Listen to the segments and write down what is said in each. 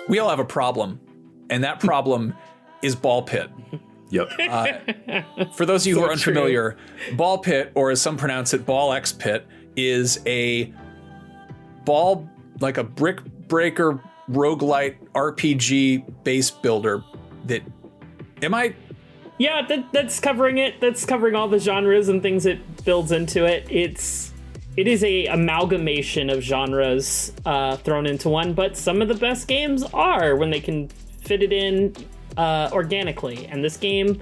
We all have a problem, and that problem is ball pit. Yep. For those of you who are unfamiliar, ball pit, or as some pronounce it, ball X pit, is a ball, like a brick breaker roguelite RPG base builder that, am I? Yeah, that's covering it. That's covering all the genres and things it builds into it. It is a amalgamation of genres thrown into one, but some of the best games are when they can fit it in organically, and this game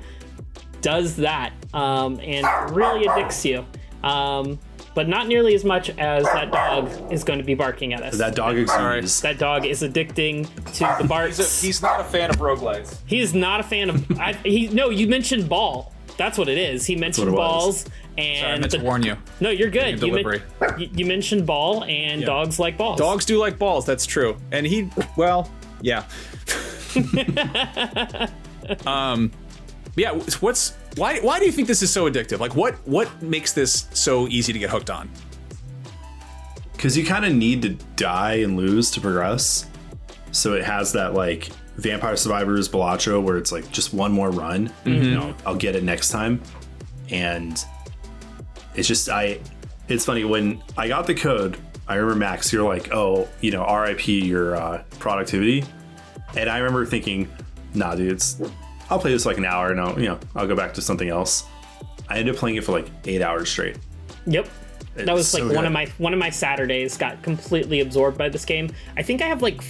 does that and really addicts you, but not nearly as much as that dog is going to be barking at us. That dog exists. That dog is addicting to the barks. He's not a fan of roguelites. He is not a fan of. No, you mentioned ball. That's what it is. He mentioned balls. And sorry, I meant to warn you. No, you're good. Delivery. You mentioned ball, and dogs like balls. Dogs do like balls. That's true. And yeah. Yeah. Why do you think this is so addictive? Like, what makes this so easy to get hooked on? Because you kind of need to die and lose to progress. So it has that like Vampire Survivors Balatro where it's like just one more run. You know, I'll get it next time. And it's just it's funny, when I got the code, I remember Max, you're like, oh, you know, RIP your productivity. And I remember thinking, nah, dude, I'll play this like an hour and I'll go back to something else. I ended up playing it for like 8 hours straight. Yep. That was like one of my Saturdays got completely absorbed by this game. I think I have like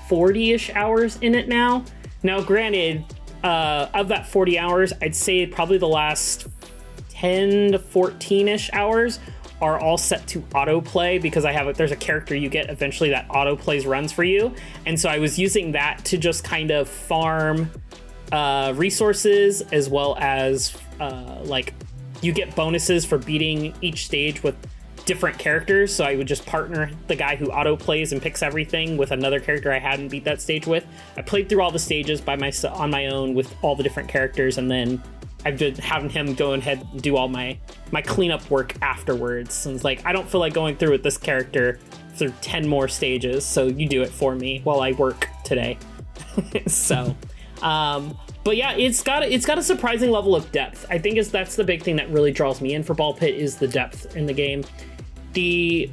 40-ish hours in it now. Now, granted, of that 40 hours, I'd say probably the last 10 to 14-ish hours are all set to autoplay, because there's a character you get eventually that autoplays runs for you. And so I was using that to just kind of farm resources, as well as like you get bonuses for beating each stage with different characters. So I would just partner the guy who autoplays and picks everything with another character I hadn't beat that stage with. I played through all the stages on my own with all the different characters, and then I've been having him go ahead and do all my cleanup work afterwards. And it's like, I don't feel like going through with this character through 10 more stages, so you do it for me while I work today. So, but yeah, it's got a surprising level of depth. I think that's the big thing that really draws me in for Ball Pit, is the depth in the game. The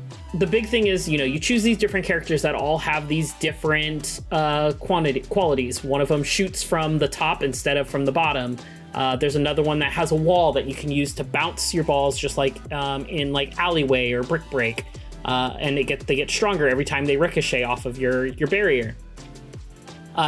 big thing is, you choose these different characters that all have these different qualities. One of them shoots from the top instead of from the bottom. There's another one that has a wall that you can use to bounce your balls, just like in like Alleyway or Brick Break, and they get stronger every time they ricochet off of your barrier.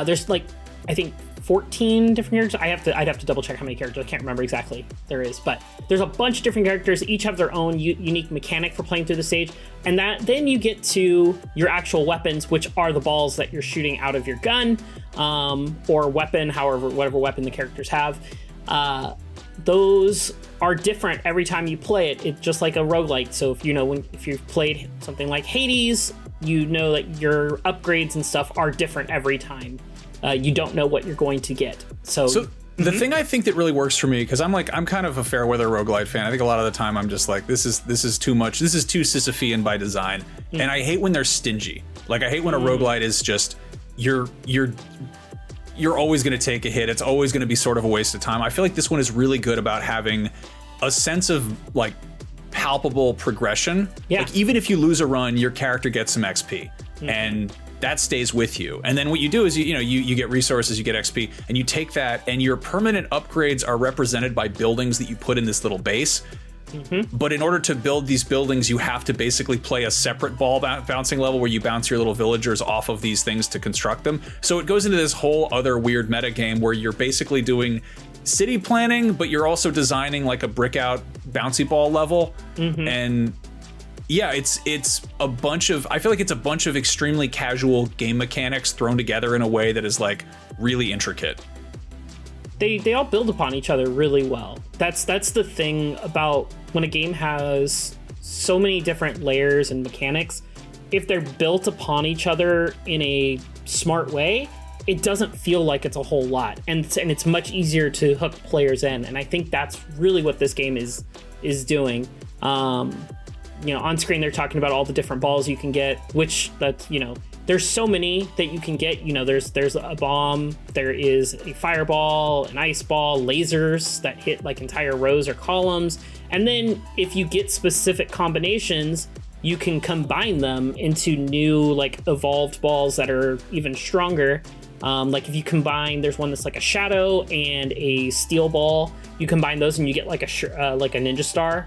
There's like, I think 14 different characters. I'd have to double check how many characters. I can't remember exactly there is, but there's a bunch of different characters. Each have their own unique mechanic for playing through the stage, and then you get to your actual weapons, which are the balls that you're shooting out of your gun, or weapon, whatever weapon the characters have. Those are different every time you play it. It's just like a roguelike. So if you've played something like Hades, you know that your upgrades and stuff are different every time. You don't know what you're going to get. So the thing I think that really works for me, because I'm kind of a fair weather roguelite fan. I think a lot of the time I'm just like, this is too much. This is too Sisyphean by design. And I hate when they're stingy. Like, I hate when a roguelite is just you're always going to take a hit. It's always going to be sort of a waste of time. I feel like this one is really good about having a sense of like palpable progression. Yeah. Like, even if you lose a run, your character gets some XP, and that stays with you. And then what you do is you get resources, you get XP, and you take that, and your permanent upgrades are represented by buildings that you put in this little base. But in order to build these buildings, you have to basically play a separate ball bouncing level where you bounce your little villagers off of these things to construct them. So it goes into this whole other weird meta game where you're basically doing city planning, but you're also designing like a brick out bouncy ball level. And yeah, it's a bunch of, I feel like it's a bunch of extremely casual game mechanics thrown together in a way that is like really intricate. They all build upon each other really well. That's the thing about when a game has so many different layers and mechanics. If they're built upon each other in a smart way, it doesn't feel like it's a whole lot, and it's much easier to hook players in. And I think that's really what this game is doing. On screen they're talking about all the different balls you can get, which that's there's so many that you can get. You know, there's a bomb, there is a fireball, an ice ball, lasers that hit like entire rows or columns. And then if you get specific combinations, you can combine them into new like evolved balls that are even stronger. Like if you combine, there's one that's like a shadow and a steel ball. You combine those and you get like a ninja star,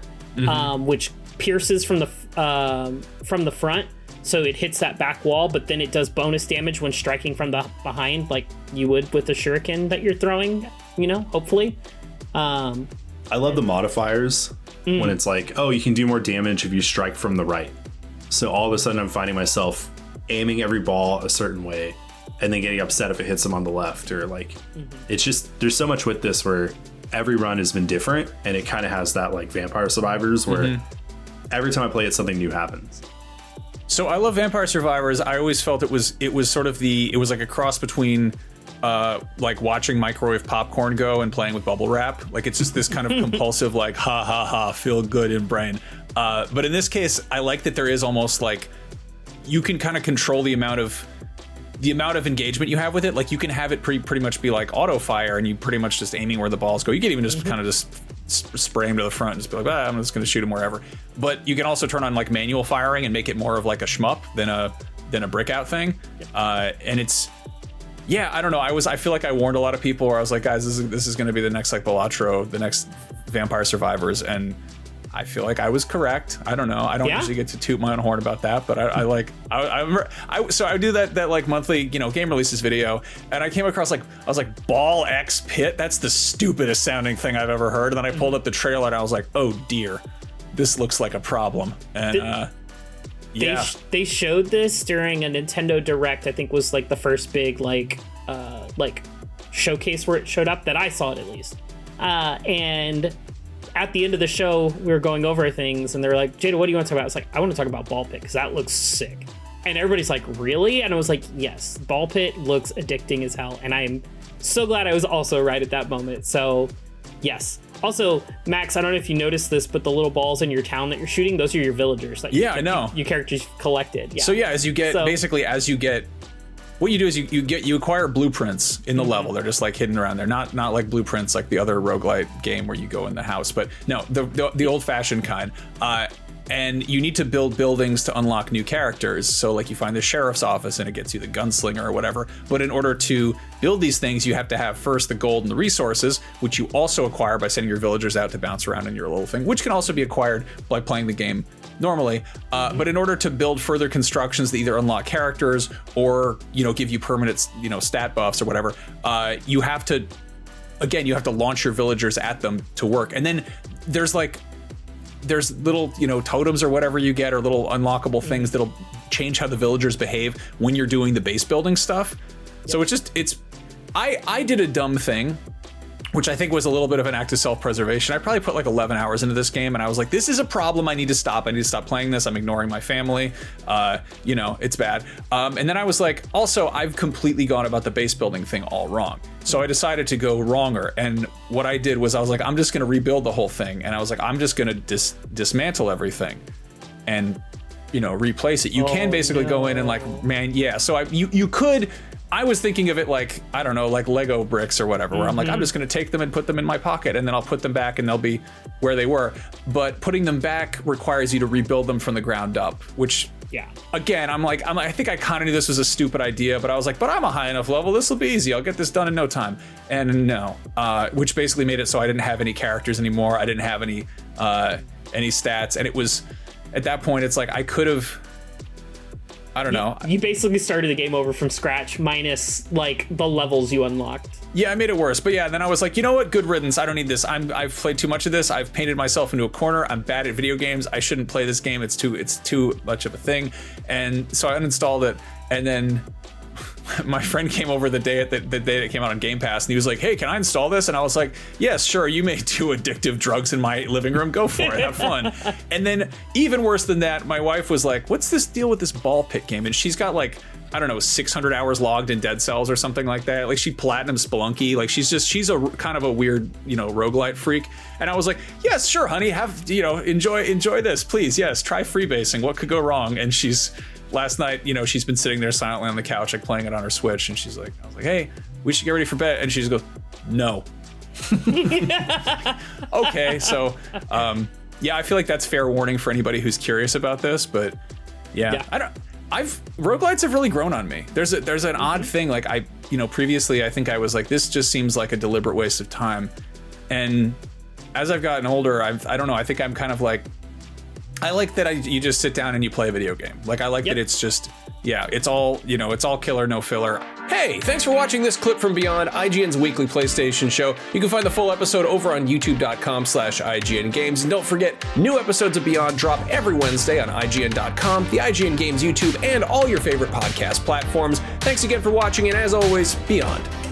which pierces from the front, so it hits that back wall. But then it does bonus damage when striking from the behind, like you would with the shuriken that you're throwing. You know, hopefully. I love the modifiers when it's like, oh, you can do more damage if you strike from the right. So all of a sudden, I'm finding myself aiming every ball a certain way, and then getting upset if it hits them on the left, or like, it's just, there's so much with this where every run has been different, and it kind of has that like Vampire Survivors where every time I play it, something new happens. So I love Vampire Survivors. I always felt it was sort of it was like a cross between like watching microwave popcorn go and playing with bubble wrap. Like it's just this kind of compulsive like ha ha ha feel good in brain. But in this case, I like that there is almost like you can kind of control the amount of engagement you have with it. Like you can have it pretty much be like auto fire, and you pretty much just aiming where the balls go. You can even just kind of just spray them to the front and just be like, I'm just going to shoot them wherever. But you can also turn on like manual firing and make it more of like a shmup than a brick out thing. And it's, yeah, I don't know. I feel like I warned a lot of people where I was like, guys, this is going to be the next like Balatro, the next Vampire Survivors, and I feel like I was correct. I don't know. I don't usually get to toot my own horn about that, but I remember so I do that like monthly, game releases video, and I came across I was like, Ball X Pit. That's the stupidest sounding thing I've ever heard. And then I pulled up the trailer and I was like, oh dear, this looks like a problem. And they showed this during a Nintendo Direct. I think was like the first big like showcase where it showed up that I saw it at least. And at the end of the show, we were going over things, and they were like, Jada, what do you want to talk about? I was like, I want to talk about Ball Pit, because that looks sick. And everybody's like, really? And I was like, yes, Ball Pit looks addicting as hell. And I'm so glad I was also right at that moment. So, yes. Also, Max, I don't know if you noticed this, but the little balls in your town that you're shooting, those are your villagers. That I know. Your characters collected. Yeah. So, yeah, as you get, what you do is you acquire blueprints in the level. They're just like hidden around there, not like blueprints like the other roguelite game where you go in the house, but no, the old-fashioned kind. And you need to build buildings to unlock new characters. So like you find the sheriff's office and it gets you the gunslinger or whatever. But in order to build these things, you have to have first the gold and the resources, which you also acquire by sending your villagers out to bounce around in your little thing, which can also be acquired by playing the game normally. But in order to build further constructions that either unlock characters or, give you permanent, stat buffs or whatever, you have to launch your villagers at them to work. And then there's little, totems or whatever you get, or little unlockable things that'll change how the villagers behave when you're doing the base building stuff. Yep. So I did a dumb thing, which I think was a little bit of an act of self-preservation. I probably put like 11 hours into this game, and I was like, this is a problem. I need to stop. I need to stop playing this. I'm ignoring my family. It's bad. And then I was like, also, I've completely gone about the base building thing all wrong. So I decided to go wronger. And what I did was I was like, I'm just going to rebuild the whole thing. And I was like, I'm just going to dismantle everything and, replace it. You can basically go in and like, So you could... I was thinking of it like, I don't know, like Lego bricks or whatever, where I'm like, I'm just going to take them and put them in my pocket, and then I'll put them back and they'll be where they were. But putting them back requires you to rebuild them from the ground up, which, again, I think I kind of knew this was a stupid idea, but I was like, but I'm a high enough level. This will be easy. I'll get this done in no time. And no, which basically made it so I didn't have any characters anymore. I didn't have any stats. And it was, at that point, it's like I could have, I don't know. You basically started the game over from scratch, minus like the levels you unlocked. Yeah, I made it worse. But yeah, then I was like, you know what? Good riddance. I don't need this. I've played too much of this. I've painted myself into a corner. I'm bad at video games. I shouldn't play this game. It's too much of a thing. And so I uninstalled it. And then my friend came over the day that it came out on Game Pass, and he was like, hey, can I install this? And I was like, yes, sure. You may do addictive drugs in my living room. Go for it. Have fun. And then even worse than that, my wife was like, what's this deal with this Ball Pit game? And she's got like, I don't know, 600 hours logged in Dead Cells or something like that. Like she platinum Spelunky. Like she's a kind of a weird, roguelite freak. And I was like, yes, sure, honey, have, enjoy this, please. Yes, try freebasing. What could go wrong? And she's last night, you know, she's been sitting there silently on the couch, like playing it on her Switch, and she's like, I was like, hey, we should get ready for bed. And she just goes, no. Okay, so yeah, I feel like that's fair warning for anybody who's curious about this, but yeah. Roguelites have really grown on me. There's an odd thing, like previously I think I was like, this just seems like a deliberate waste of time. And as I've gotten older, I don't know, I think I'm kind of like, I like that you just sit down and you play a video game. Like, I like that it's just, it's all, it's all killer, no filler. Hey, thanks for watching this clip from Beyond, IGN's weekly PlayStation show. You can find the full episode over on youtube.com/IGN Games. And don't forget, new episodes of Beyond drop every Wednesday on IGN.com, the IGN Games YouTube, and all your favorite podcast platforms. Thanks again for watching, and as always, Beyond.